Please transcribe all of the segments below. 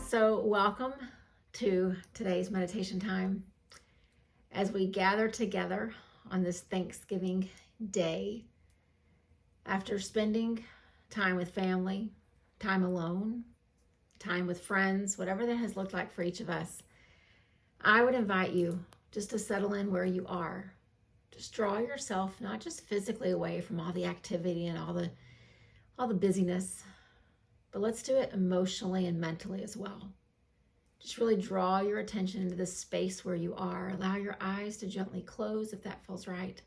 So, welcome to today's meditation time as we gather together on this Thanksgiving day after spending time with family, time alone, time with friends, whatever that has looked like for each of us. I would invite you just to settle in where you are. Just draw yourself not just physically away from all the activity and all the busyness, but let's do it emotionally and mentally as well. Just really draw your attention into this space where you are. Allow your eyes to gently close if that feels right.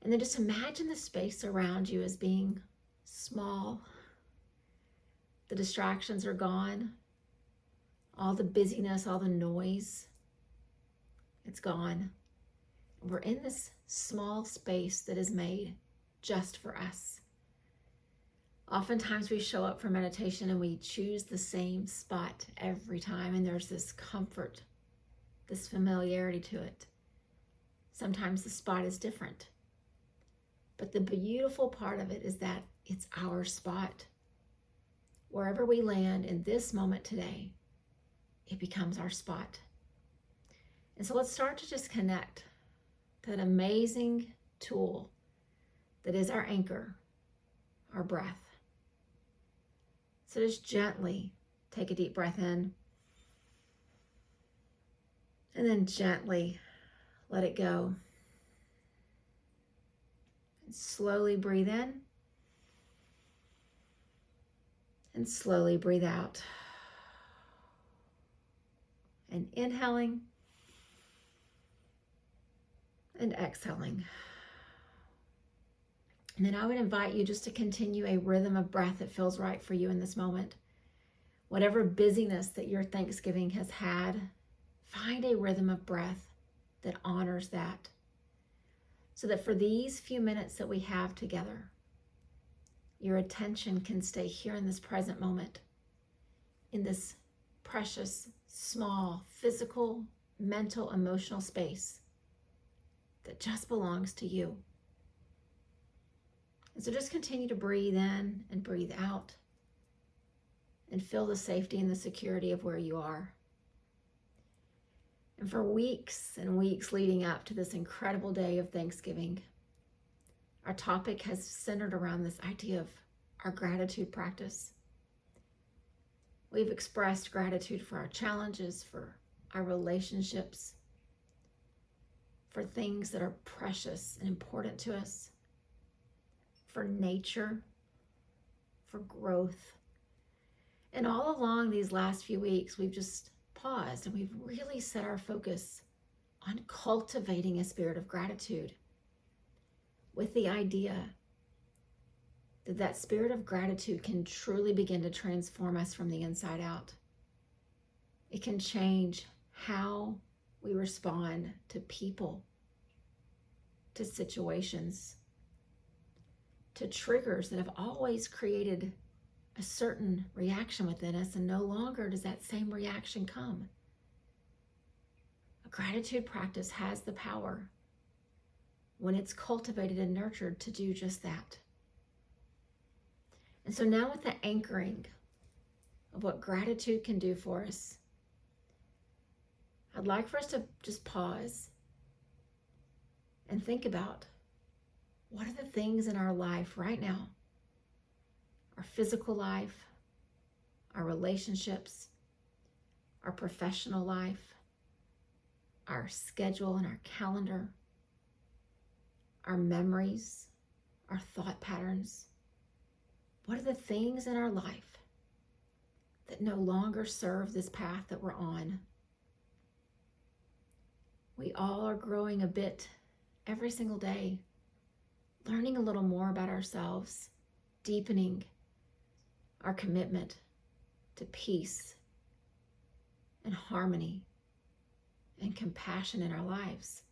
And then just imagine the space around you as being small. The distractions are gone. All the busyness, all the noise, it's gone. We're in this small space that is made just for us. Oftentimes we show up for meditation and we choose the same spot every time, and there's this comfort, this familiarity to it. Sometimes the spot is different, but the beautiful part of it is that it's our spot. Wherever we land in this moment today, it becomes our spot. And so let's start to just connect to that amazing tool that is our anchor, our breath. So just gently take a deep breath in and then gently let it go. And slowly breathe in and slowly breathe out. And inhaling and exhaling. And then I would invite you just to continue a rhythm of breath that feels right for you in this moment. Whatever busyness that your Thanksgiving has had, find a rhythm of breath that honors that. So that for these few minutes that we have together, your attention can stay here in this present moment, in this precious, small, physical, mental, emotional space that just belongs to you. And so just continue to breathe in and breathe out and feel the safety and the security of where you are. And for weeks and weeks leading up to this incredible day of Thanksgiving, our topic has centered around this idea of our gratitude practice. We've expressed gratitude for our challenges, for our relationships, for things that are precious and important to us, for nature, for growth. And all along these last few weeks, we've just paused and we've really set our focus on cultivating a spirit of gratitude with the idea that that spirit of gratitude can truly begin to transform us from the inside out. It can change how we respond to people, to situations, to triggers that have always created a certain reaction within us, and no longer does that same reaction come. A gratitude practice has the power, when it's cultivated and nurtured, to do just that. And so now, with the anchoring of what gratitude can do for us, I'd like for us to just pause and think about, what are the things in our life right now, our physical life, our relationships, our professional life, our schedule and our calendar, our memories, our thought patterns? What are the things in our life that no longer serve this path that we're on? We all are growing a bit every single day, learning a little more about ourselves, deepening our commitment to peace and harmony and compassion in our lives.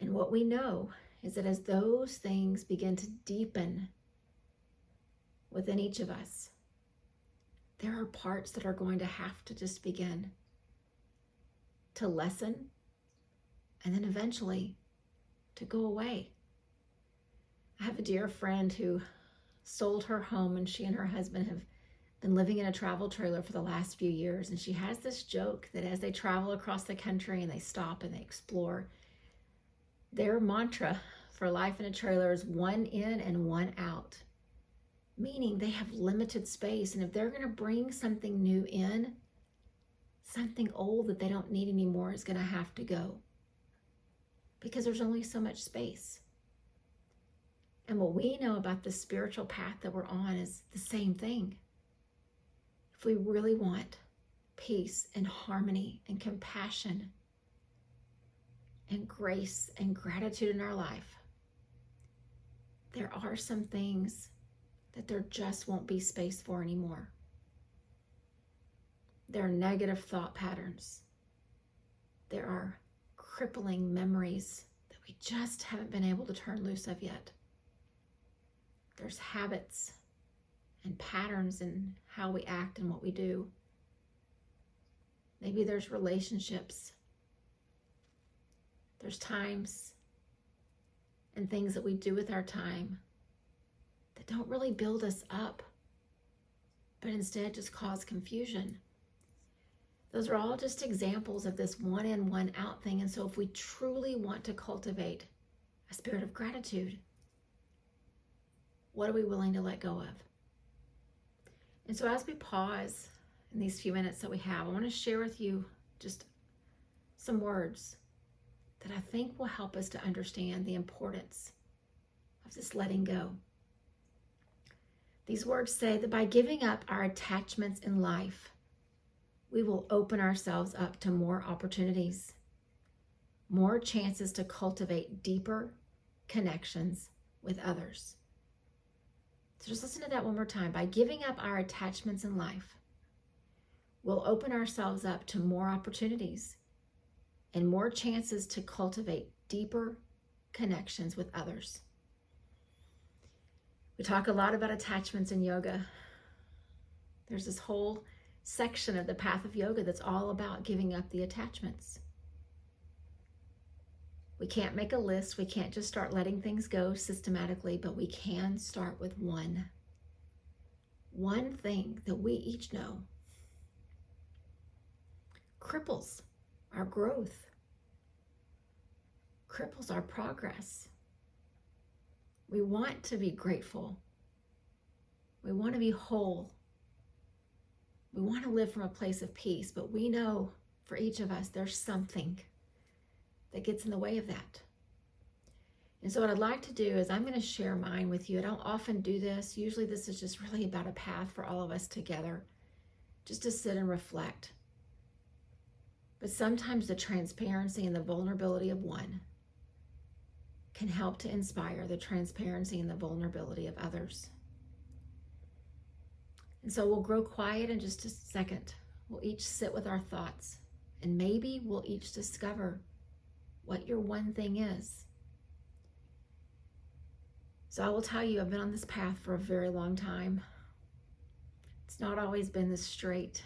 And what we know is that as those things begin to deepen within each of us, there are parts that are going to have to just begin to lessen and then eventually to go away. I have a dear friend who sold her home, and she and her husband have been living in a travel trailer for the last few years. And she has this joke that as they travel across the country and they stop and they explore, their mantra for life in a trailer is one in and one out, meaning they have limited space. And if they're going to bring something new in, something old that they don't need anymore is going to have to go, because there's only so much space. And what we know about the spiritual path that we're on is the same thing. If we really want peace and harmony and compassion and grace and gratitude in our life, there are some things that there just won't be space for anymore. There are negative thought patterns. There are crippling memories that we just haven't been able to turn loose of yet. There's habits and patterns in how we act and what we do. Maybe there's relationships. There's times and things that we do with our time that don't really build us up, but instead just cause confusion. Those are all just examples of this one in, one out thing. And so if we truly want to cultivate a spirit of gratitude, what are we willing to let go of? And so as we pause in these few minutes that we have, I want to share with you just some words that I think will help us to understand the importance of this letting go. These words say that by giving up our attachments in life, we will open ourselves up to more opportunities, more chances to cultivate deeper connections with others. So just listen to that one more time. By giving up our attachments in life, we'll open ourselves up to more opportunities and more chances to cultivate deeper connections with others. We talk a lot about attachments in yoga. There's this whole section of the path of yoga that's all about giving up the attachments. We can't make a list. We can't just start letting things go systematically, but we can start with one thing that we each know cripples our growth, cripples our progress. We want to be grateful. We want to be whole. We want to live from a place of peace, but we know for each of us there's something that gets in the way of that. And so what I'd like to do is I'm going to share mine with you. I don't often do this. Usually this is just really about a path for all of us together, just to sit and reflect. But sometimes the transparency and the vulnerability of one can help to inspire the transparency and the vulnerability of others. And so we'll grow quiet in just a second. We'll each sit with our thoughts, and maybe we'll each discover what your one thing is. So I will tell you, I've been on this path for a very long time. It's not always been this straight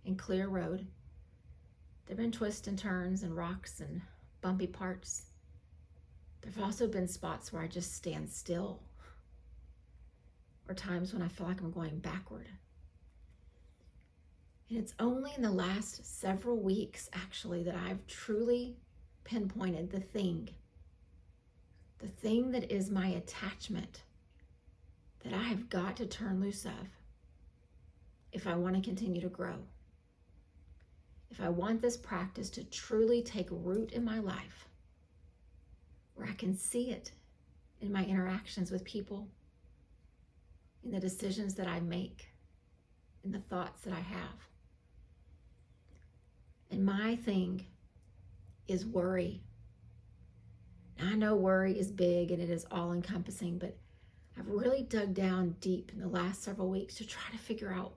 and clear road. There have been twists and turns and rocks and bumpy parts. There have also been spots where I just stand still, or times when I feel like I'm going backward. And it's only in the last several weeks, actually, that I've truly pinpointed the thing that is my attachment that I have got to turn loose of if I want to continue to grow. If I want this practice to truly take root in my life, where I can see it in my interactions with people, in the decisions that I make, in the thoughts that I have. And my thing is worry. Now, I know worry is big and it is all-encompassing, but I've really dug down deep in the last several weeks to try to figure out,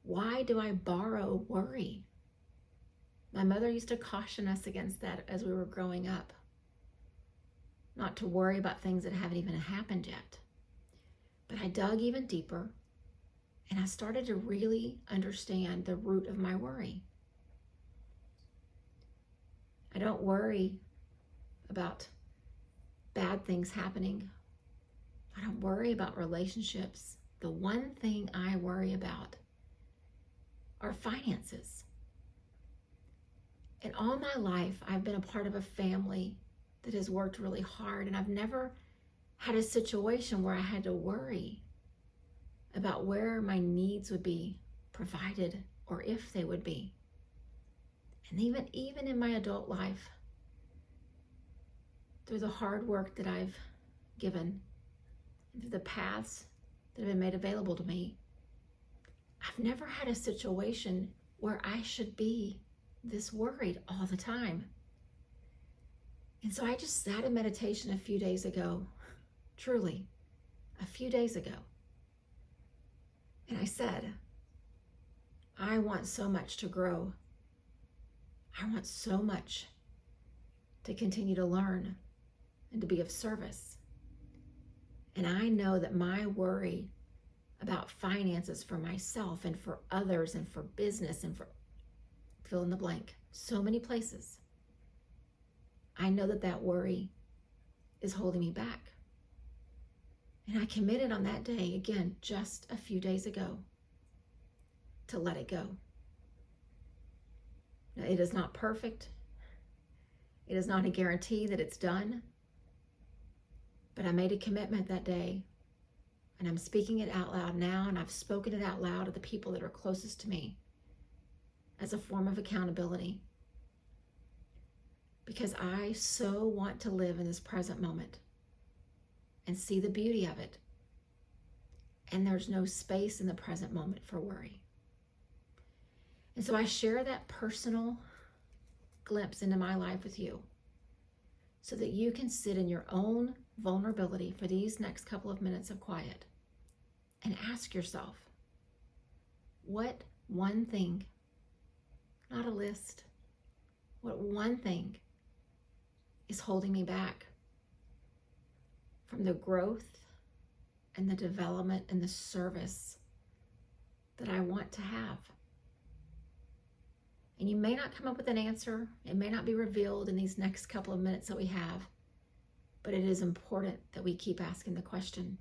why do I borrow worry? My mother used to caution us against that as we were growing up, not to worry about things that haven't even happened yet. But I dug even deeper, and I started to really understand the root of my worry. I don't worry about bad things happening. I don't worry about relationships. The one thing I worry about are finances. And all my life, I've been a part of a family that has worked really hard, and I've never had a situation where I had to worry about where my needs would be provided or if they would be. And even in my adult life, through the hard work that I've given, and through the paths that have been made available to me, I've never had a situation where I should be this worried all the time. And so I just sat in meditation a few days ago, truly, a few days ago. And I said, I want so much to grow. I want so much to continue to learn and to be of service. And I know that my worry about finances for myself and for others and for business and for fill in the blank, so many places, I know that worry is holding me back. And I committed on that day, again, just a few days ago, to let it go. Now, it is not perfect. It is not a guarantee that it's done. But I made a commitment that day, and I'm speaking it out loud now, and I've spoken it out loud to the people that are closest to me as a form of accountability. Because I so want to live in this present moment and see the beauty of it. And there's no space in the present moment for worry. And so I share that personal glimpse into my life with you so that you can sit in your own vulnerability for these next couple of minutes of quiet and ask yourself, what one thing, not a list, what one thing is holding me back from the growth and the development and the service that I want to have? And you may not come up with an answer. It may not be revealed in these next couple of minutes that we have, but it is important that we keep asking the question.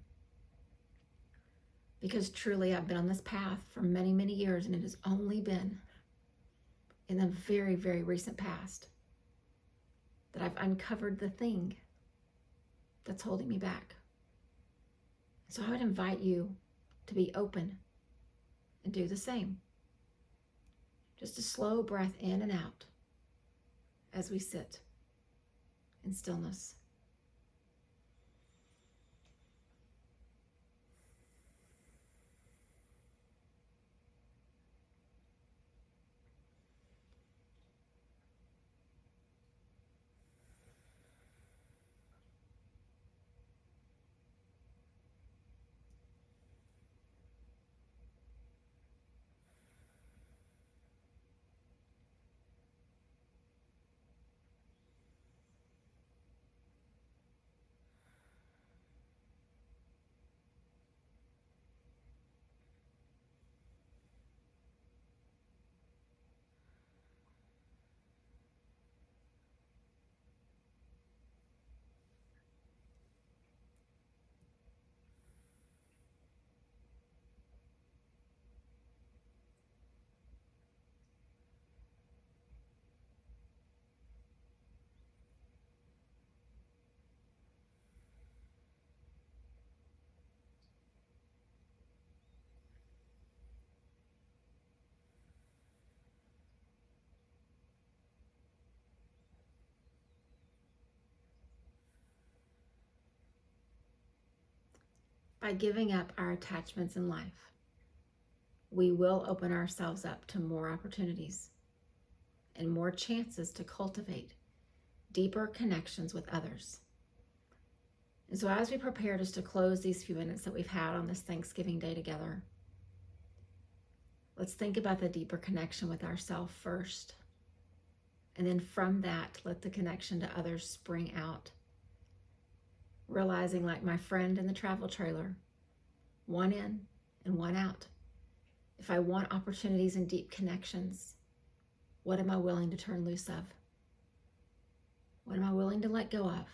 Because truly, I've been on this path for many, many years, and it has only been in the very, very recent past that I've uncovered the thing that's holding me back. So I would invite you to be open and do the same. Just a slow breath in and out as we sit in stillness. By giving up our attachments in life, we will open ourselves up to more opportunities and more chances to cultivate deeper connections with others. And so as we prepare just to close these few minutes that we've had on this Thanksgiving Day together, let's think about the deeper connection with ourselves first. And then from that, let the connection to others spring out. Realizing, like my friend in the travel trailer, one in and one out. If I want opportunities and deep connections, what am I willing to turn loose of? What am I willing to let go of?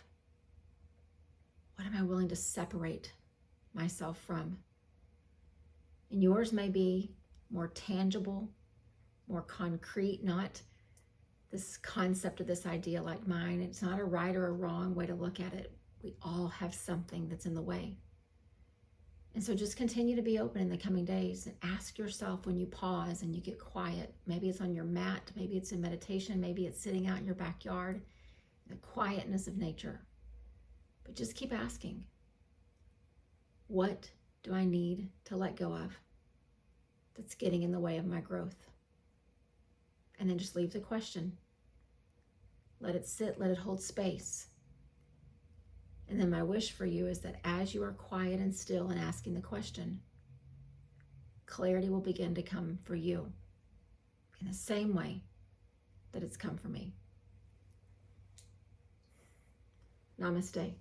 am I willing to separate myself from? And yours may be more tangible, more concrete, not this concept of this idea like mine. It's not a right or a wrong way to look at it. We all have something that's in the way. And so just continue to be open in the coming days and ask yourself when you pause and you get quiet. Maybe it's on your mat, maybe it's in meditation, maybe it's sitting out in your backyard, the quietness of nature. But just keep asking, what do I need to let go of that's getting in the way of my growth? And then just leave the question. Let it sit, let it hold space. And then my wish for you is that as you are quiet and still and asking the question, clarity will begin to come for you in the same way that it's come for me. Namaste.